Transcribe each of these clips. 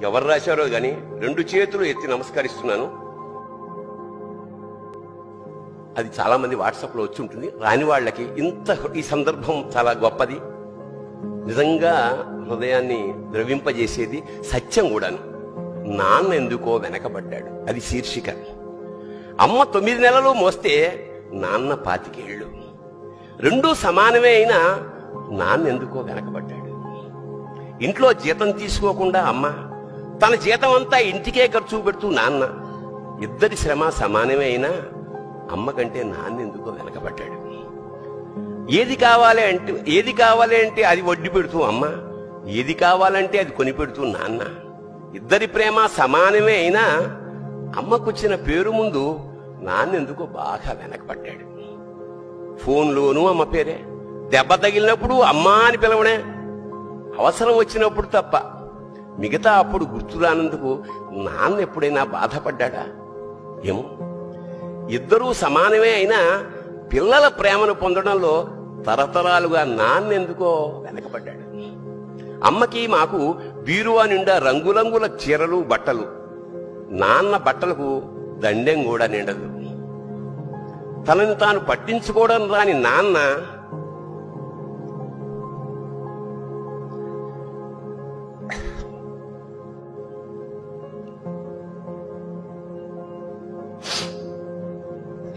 ఎవరు రాశారో గాని 2 చేతులు ఎత్తి నమస్కరిస్తున్నాను. అది చాలా మంది వాట్సాప్ లో వచ్చి ఉంటుంది. రాని వాళ్ళకి ఈ సందర్భం చాలా గొప్పది, నిజంగా హృదయాన్ని ద్రవింపజేసేది, సత్యం కూడాను. నాన్న ఎందుకో వెనకబడ్డాడు, అది శీర్షిక. అమ్మ 9 నెలలు మోస్తే నాన్న 25 ఏళ్ళు. రెండూ సమానమే అయినా నాన్న ఎందుకో వెనకబడ్డాడు. ఇంట్లో జీతం తీసుకోకుండా అమ్మ, తన జీతం అంతా ఇంటికే ఖర్చు పెడుతూ నాన్న, ఇద్దరి శ్రమ సమానమే అయినా అమ్మ కంటే నాన్న ఎందుకో వెనకబడ్డాడు. ఏది కావాలి అంటే అది వడ్డీ పెడుతూ అమ్మ, ఏది కావాలంటే అది కొని పెడుతూ నాన్న. ఇద్దరి ప్రేమ సమానమే అయినా అమ్మకొచ్చిన పేరు ముందు నాన్న ఎందుకో బాగా వెనకబడ్డాడు. ఫోన్లోనూ అమ్మ పేరే, దెబ్బ తగిలినప్పుడు అమ్మా అని పిలవనే, అవసరం వచ్చినప్పుడు తప్ప మిగతా అప్పుడు గుర్తురానందుకు నాన్న ఎప్పుడైనా బాధపడ్డా ఏమో. ఇద్దరూ సమానమే అయినా పిల్లల ప్రేమను పొందడంలో తరతరాలుగా నాన్న ఎందుకో వెనకబడ్డాడు. అమ్మకి మాకు బీరువా నిండా రంగురంగుల చీరలు బట్టలు, నాన్న బట్టలకు దండెం కూడా నిండదు. తనని తాను పట్టించుకోవడం రాని నాన్న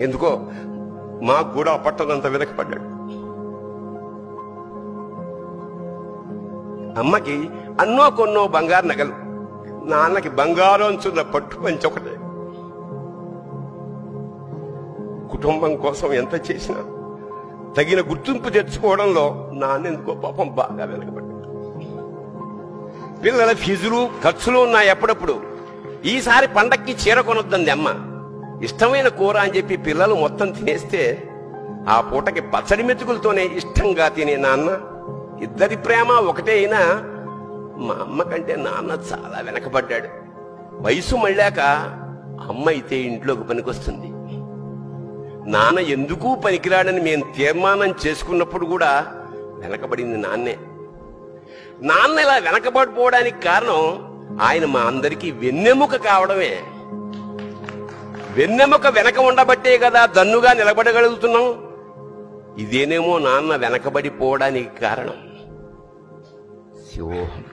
ఎందుకో మాకు కూడా పట్టనంత వెనకపడ్డాడు. అమ్మకి అన్నో కొన్నో బంగారు నగలు, నాన్నకి బంగారు అంచున్న పట్టు పంచి ఒకటే. కుటుంబం కోసం ఎంత చేసినా తగిన గుర్తింపు తెచ్చుకోవడంలో నాన్నెందుకో పాపం బాగా వెనకబడ్డాడు. పిల్లల ఫీజులు ఖర్చులు ఉన్నాయి ఎప్పుడప్పుడు. ఈసారి పండక్కి చీర కొనొద్దంది అమ్మ. ఇష్టమైన కూర అని చెప్పి పిల్లలు మొత్తం తినేస్తే ఆ పూటకి పచ్చడి మెతుకులతోనే ఇష్టంగా తినే నాన్న. ఇద్దరి ప్రేమ ఒకటే అయినా మా అమ్మ కంటే నాన్న చాలా వెనకబడ్డాడు. వయసు మళ్ళాక అమ్మ అయితే ఇంట్లోకి పనికొస్తుంది, నాన్న ఎందుకు పనికిరాడని మేము తీర్మానం చేసుకున్నప్పుడు కూడా వెనకబడింది నాన్నే. నాన్న ఇలా వెనకబడిపోవడానికి కారణం ఆయన మా అందరికీ వెన్నెముక కావడమే. వెన్నెముక వెనక ఉండబట్టే కదా దన్నుగా నిలబడగలుగుతున్నాం. ఇదేనేమో నాన్న వెనకబడిపోవడానికి కారణం. శివోహం.